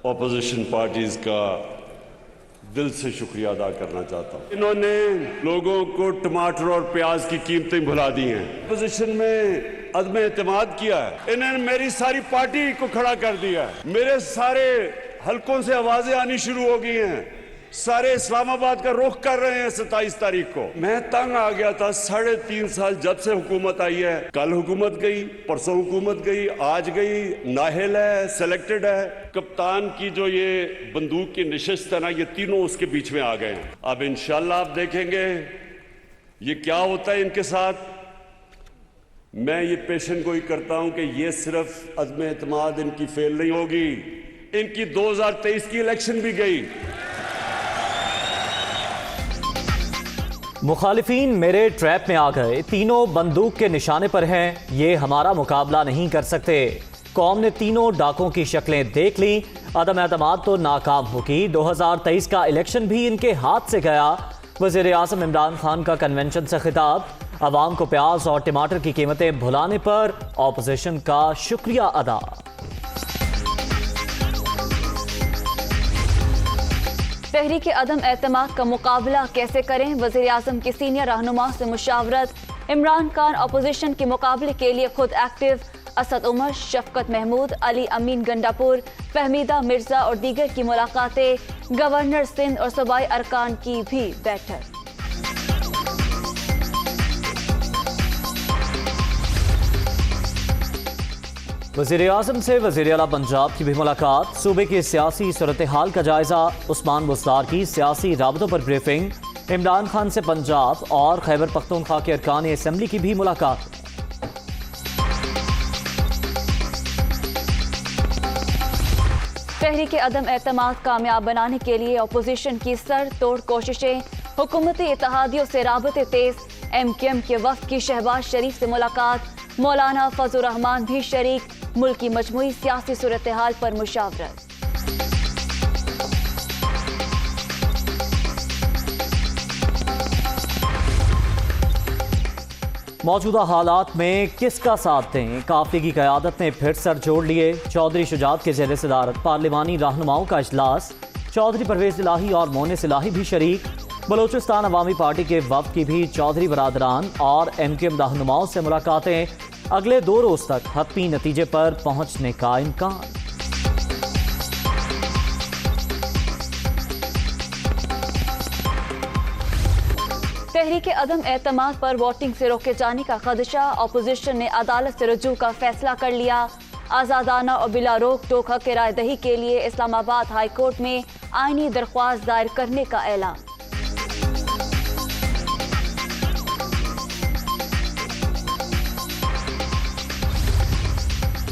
Opposition parties का दिल से शुक्रिया अदा करना चाहता हूँ। इन्होंने लोगों को टमाटर और प्याज की कीमतें भुला दी हैं, ऑपोजिशन में अदम एतमाद किया है, इन्होंने मेरी सारी पार्टी को खड़ा कर दिया है, मेरे सारे हलकों से आवाजें आनी शुरू हो गई हैं, सारे इस्लामाबाद का रुख कर रहे हैं 27 तारीख को। मैं तंग आ गया था, 3.5 साल जब से हुकूमत आई है, कल हुकूमत गई, परसों हुकूमत गई, आज गई, नाहिल है, सिलेक्टेड है, कप्तान की जो ये बंदूक की नशिस्त है ना, ये तीनों उसके बीच में आ गए हैं। अब इंशाल्लाह आप देखेंगे ये क्या होता है इनके साथ। मैं ये पेशन गोई करता हूं कि ये सिर्फ अदम एतमाद इनकी फेल नहीं होगी, इनकी 2023 की इलेक्शन भी गई। मुखालिफिन मेरे ट्रैप में आ गए, तीनों बंदूक के निशाने पर हैं, ये हमारा मुकाबला नहीं कर सकते। कौम ने तीनों डाकों की शक्लें देख ली, अदम एतमाद तो नाकाम होगी। 2023 का इलेक्शन भी इनके हाथ से गया। वज़ीर आज़म इमरान खान का कन्वेंशन से खिताब, अवाम को प्याज और टमाटर की कीमतें भुलाने पर ऑपोजिशन का शुक्रिया अदा। तहरीक अदम एतमाद का मुकाबला कैसे करें, वज़ीर आज़म की सीनियर रहनुमा से मुशावरत। इमरान खान अपोजिशन के मुकाबले के लिए खुद एक्टिव। असद उमर, शफकत महमूद, अली अमीन गंडापुर, फहमीदा मिर्जा और दीगर की मुलाकातें। गवर्नर सिंध और सूबाई अरकान की भी बैठक। वज़ीर आज़म से वज़ीर आला पंजाब की भी मुलाकात। सूबे की सियासी सूरत हाल का जायजा। उस्मान बुज़दार की सियासी राबतों पर ब्रीफिंग। इमरान खान से पंजाब और खैबर पख्तूनख्वा के अरकान असम्बली की भी मुलाकात। तहरीक अदम एतमाद कामयाब बनाने के लिए अपोजिशन की सर तोड़ कोशिशें। हुकूमती इत्तेहादियों से राबते तेज। MQM के वफ्द की शहबाज शरीफ से मुलाकात। मौलाना फजल रहमान भी शरीक। मुल्क की मजमूई सियासी सूरत हाल पर मुशावरत। मौजूदा हालात में किसका साथ दें, काफिले की क़यादत ने फिर सर जोड़ लिए। चौधरी शुजात के ज़ेर सदारत पार्लिमानी रहनुमाओं का इजलास। चौधरी परवेज इलाही और मोनिस इलाही भी शरीक। बलोचिस्तान अवामी पार्टी के वफ्द की भी चौधरी बरादरान और MQM रहनुमाओं से मुलाकातें। अगले 2 रोज तक हतमी नतीजे पर पहुंचने का इम्कान। तहरीक अदम एतमाद पर वोटिंग से रोके जाने का खदशा। अपोजिशन ने अदालत से रुजू का फैसला कर लिया। आज़ादाना और बिला रोक टोक हक राय दही के लिए इस्लामाबाद हाई कोर्ट में आईनी दरख्वास्त दायर करने का ऐलान।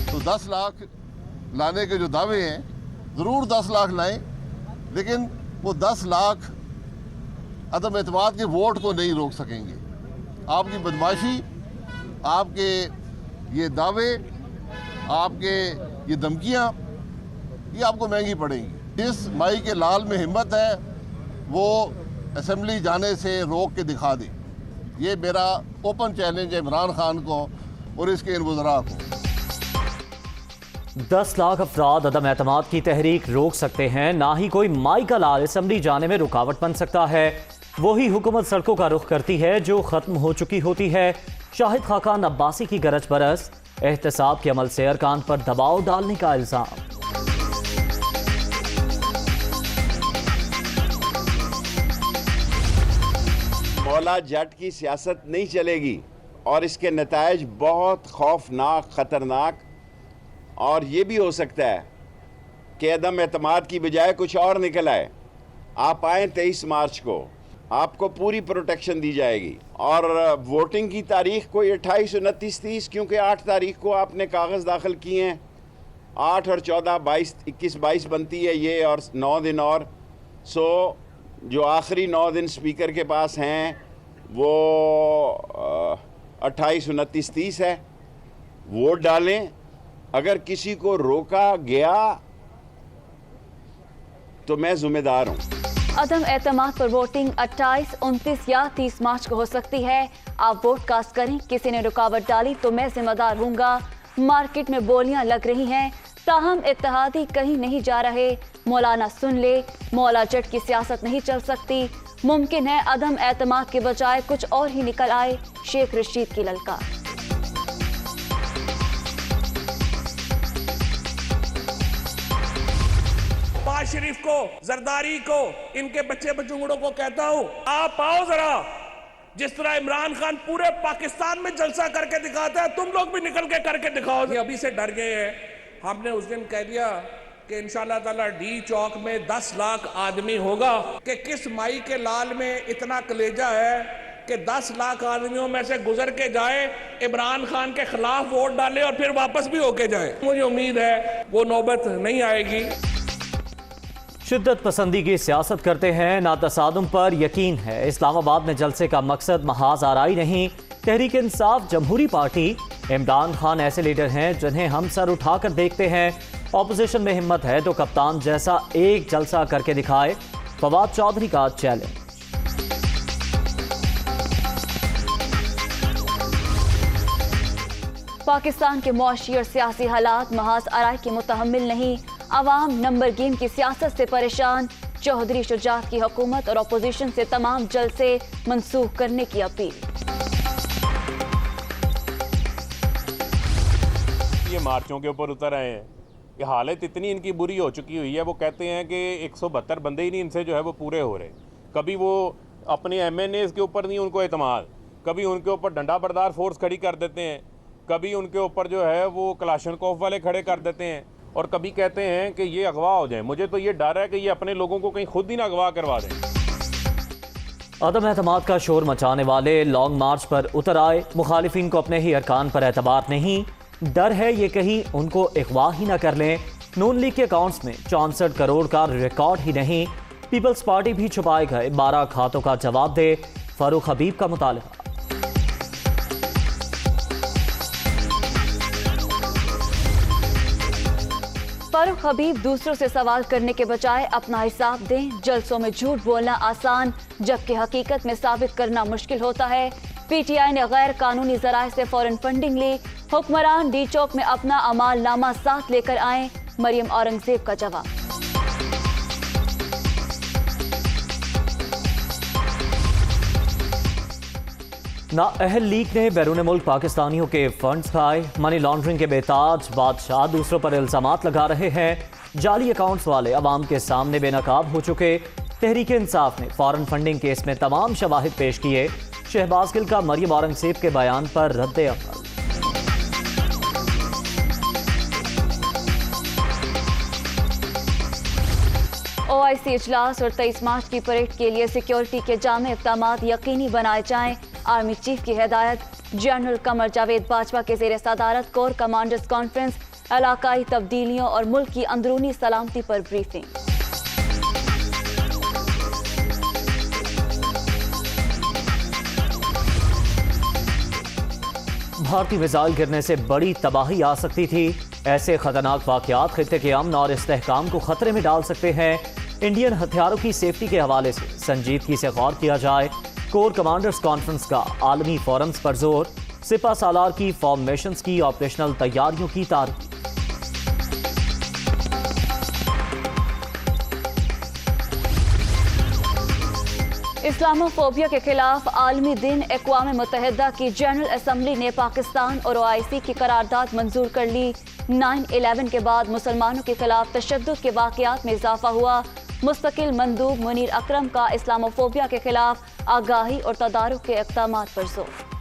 तो 10 लाख लाने के जो दावे हैं, ज़रूर 10 लाख लाएं, लेकिन वो 10 लाख अदम एतमाद के वोट को नहीं रोक सकेंगे। आपकी बदमाशी, आपके ये दावे, आपके ये धमकियाँ, ये आपको महंगी पड़ेंगी। जिस माई के लाल में हिम्मत है वो असेंबली जाने से रोक के दिखा दे। ये मेरा ओपन चैलेंज है इमरान खान को और इसके इन वज़रा को। 10 लाख अफराद अदम एतमाद की तहरीक रोक सकते हैं, ना ही कोई माई का लाल असम्बली जाने में रुकावट बन सकता है। वही हुकूमत सड़कों का रुख करती है जो खत्म हो चुकी होती है। शाहिद खाकान अब्बासी की गरज बरस। एहतसाब के अमल से अरकान पर दबाव डालने का इल्जाम। मौला जट की सियासत नहीं चलेगी और इसके नतायज बहुत खौफनाक, ख़तरनाक, और ये भी हो सकता है कि अदम एतमाद की बजाय कुछ और निकल आए। आप आए 23 मार्च को, आपको पूरी प्रोटेक्शन दी जाएगी और वोटिंग की तारीख कोई 28, 29, 30, क्योंकि 8 तारीख को आपने कागज़ दाखिल किए हैं। 8 और 14, 22, 21, 22 बनती है ये, और 9 दिन और। सो जो आखिरी 9 दिन स्पीकर के पास हैं वो 28, 29, 30 है। वोट डालें। अगर किसी को रोका गया तो मैं जिम्मेदार हूं। अदम एतमाद पर वोटिंग 28, 29 या 30 मार्च को हो सकती है। आप वोट कास्ट करें। किसी ने रुकावट डाली तो मैं जिम्मेदार हूँगा। मार्केट में बोलियां लग रही हैं। ताहम इत्तेहादी कहीं नहीं जा रहे। मौलाना सुन ले, मौला जट की सियासत नहीं चल सकती। मुमकिन है अदम एतमाद के बजाय कुछ और ही निकल आए। शेख रशीद की ललकार। नवाज शरीफ को, जरदारी को, इनके बच्चे बचूंगड़ों को कहता हूं, आप आओ जरा। जिस तरह इमरान खान पूरे पाकिस्तान में जलसा करके दिखाता है, तुम लोग भी निकल के करके दिखाओ। अभी से डर गए हैं। हमने उस दिन कह दिया कि इंशाल्लाह ताला डी चौक में 10 लाख आदमी होगा। कि किस माई के लाल में इतना कलेजा है कि 10 लाख आदमियों में से गुजर के जाए, इमरान खान के खिलाफ वोट डाले और फिर वापस भी होके जाए। मुझे उम्मीद है वो नौबत नहीं आएगी। शिद्दत पसंदी की सियासत करते हैं, ना तसादुम पर यकीन है। इस्लामाबाद में जलसे का मकसद महाज आराई नहीं। तहरीक इंसाफ जमहूरी पार्टी, इमरान खान ऐसे लीडर हैं जिन्हें हम सर उठाकर देखते हैं। ऑपोजिशन में हिम्मत है तो कप्तान जैसा एक जलसा करके दिखाए। फवाद चौधरी का चैलेंज। पाकिस्तान के मुआशी और सियासी हालात महाज आराई के मुतहम्मिल नहीं। अवाम नंबर गेम की सियासत से परेशान। चौधरी शुजात की हुकूमत और अपोजिशन से तमाम जलसे मंसूख करने की अपील। ये मार्चों के ऊपर उतर आए हैं। ये हालत इतनी इनकी बुरी हो चुकी हुई है। वो कहते हैं कि 172 बंदे ही नहीं इनसे जो है वो पूरे हो रहे। कभी वो अपने MNAs के ऊपर नहीं उनको एतमाद, कभी उनके ऊपर डंडा बरदार फोर्स खड़ी कर देते हैं, कभी उनके ऊपर जो है वो कलाशनकोफ वाले खड़े कर देते हैं, और कभी कहते हैं कि ये अगवा हो जाए। मुझे तो ये डर है कि ये अपने लोगों को कहीं खुद ही ना अगवा करवा दें। अदम एतमाद का शोर मचाने वाले लॉन्ग मार्च पर उतर आए। मुखालिफिन को अपने ही अरकान पर एतबार नहीं, डर है ये कहीं उनको अगवा ही ना कर लें। नून लीग के अकाउंट्स में 64 करोड़ का रिकॉर्ड ही नहीं। पीपल्स पार्टी भी छुपाए गए 12 खातों का जवाब दे। फारूक हबीब का मुतालिबा। फारूक हबीब दूसरों से सवाल करने के बजाय अपना हिसाब दें। जलसों में झूठ बोलना आसान, जबकि हकीकत में साबित करना मुश्किल होता है। PTI ने गैर कानूनी जराए से फौरन फंडिंग ली। हुक्मरान डी चौक में अपना अमालनामा साथ लेकर आए। मरियम औरंगजेब का जवाब। नाअहल लीग ने बैरून मुल्क पाकिस्तानियों के फंड्स खाए। मनी लॉन्ड्रिंग के बेताज बादशाह दूसरों पर इल्जामात लगा रहे हैं। जाली अकाउंट्स वाले अवाम के सामने बेनकाब हो चुके। तहरीक इंसाफ ने फॉरेन फंडिंग केस में तमाम शवाहिद पेश किए। शहबाज गिल का मरियम औरंगजेब के बयान पर रद्द अमल। OIC इजलास और 23 मार्च की परेड के लिए सिक्योरिटी के जामे इक़दामात यकीनी बनाए जाएं। आर्मी चीफ की हिदायत। जनरल कमर जावेद बाजवा के ज़ेरे सदारत कोर कमांडर्स कॉन्फ्रेंस। इलाकाई तब्दीलियों और मुल्क की अंदरूनी सलामती पर ब्रीफिंग। भारतीय मिसाइल गिरने से बड़ी तबाही आ सकती थी। ऐसे खतरनाक वाकयात खित्ते के अमन और इस्तेहकाम को खतरे में डाल सकते हैं। इंडियन हथियारों की सेफ्टी के हवाले से संजीदगी से गौर किया जाए। कोर कमांडर्स कॉन्फ्रेंस का आलमी फोरम्स पर जोर। सिपा सालार की फॉर्मेशंस की ऑपरेशनल तैयारियों की तारीफ। इस्लामोफोबिया के खिलाफ आलमी दिन। अक़वाम मुत्तहिदा की जनरल असम्बली ने पाकिस्तान और OIC की करारदाद मंजूर कर ली। 9/11 के बाद मुसलमानों के खिलाफ तशद्दुद के वाक़यात में इजाफा हुआ। मुस्तकिल मंदूब मुनीर अकरम का इस्लामोफोबिया के खिलाफ आगाही और तदारुक के इक़दामात पर जोर।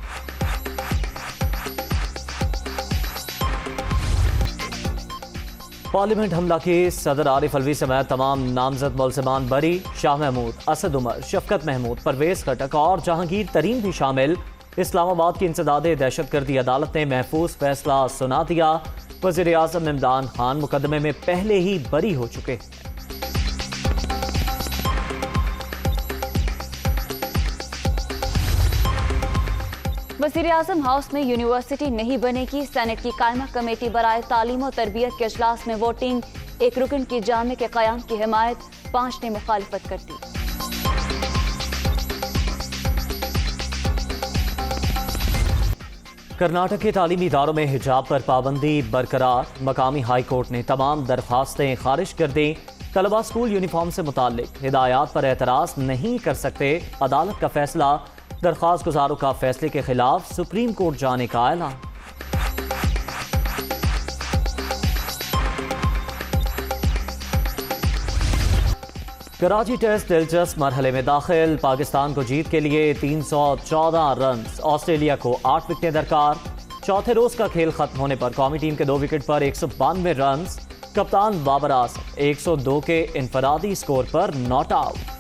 पार्लियामेंट हमला के सदर आरिफ अलवी समेत तमाम नामजद मुलज़िमान बरी। शाह महमूद, असद उमर, शफकत महमूद, परवेज खटक और जहांगीर तरीन भी शामिल। इस्लामाबाद की इंसदादे दहशतगर्दी अदालत ने महफूज फैसला सुना दिया। वज़ीर आज़म इमरान खान मुकदमे में पहले ही बरी हो चुके हैं। वज़ीर आज़म हाउस में यूनिवर्सिटी नहीं बनेगी। सेनेट की कायमा कमेटी बराए तालीम और तरबियत के अजलास में वोटिंग। एक रुकन की जामे के क़याम की हिमायत, 5 ने मुखालिफत कर दी। कर्नाटक के तालीमी इदारों में हिजाब पर पाबंदी बरकरार। मकामी हाई कोर्ट ने तमाम दरख्वास्तें खारिज कर दी। तलबा स्कूल यूनिफॉर्म से मुताल्लिक हिदायत पर एतराज़ नहीं कर सकते। अदालत का फैसला। दरख्वास्त गुजारों का फैसले के खिलाफ सुप्रीम कोर्ट जाने का ऐलान। कराची टेस्ट दिलचस्प मरहले में दाखिल। पाकिस्तान को जीत के लिए 314 रन, ऑस्ट्रेलिया को 8 विकेटें दरकार। चौथे रोज का खेल खत्म होने पर कौमी टीम के 2 विकेट पर 192 रन। कप्तान बाबर आजम 102 के इनफरादी स्कोर पर नॉट आउट।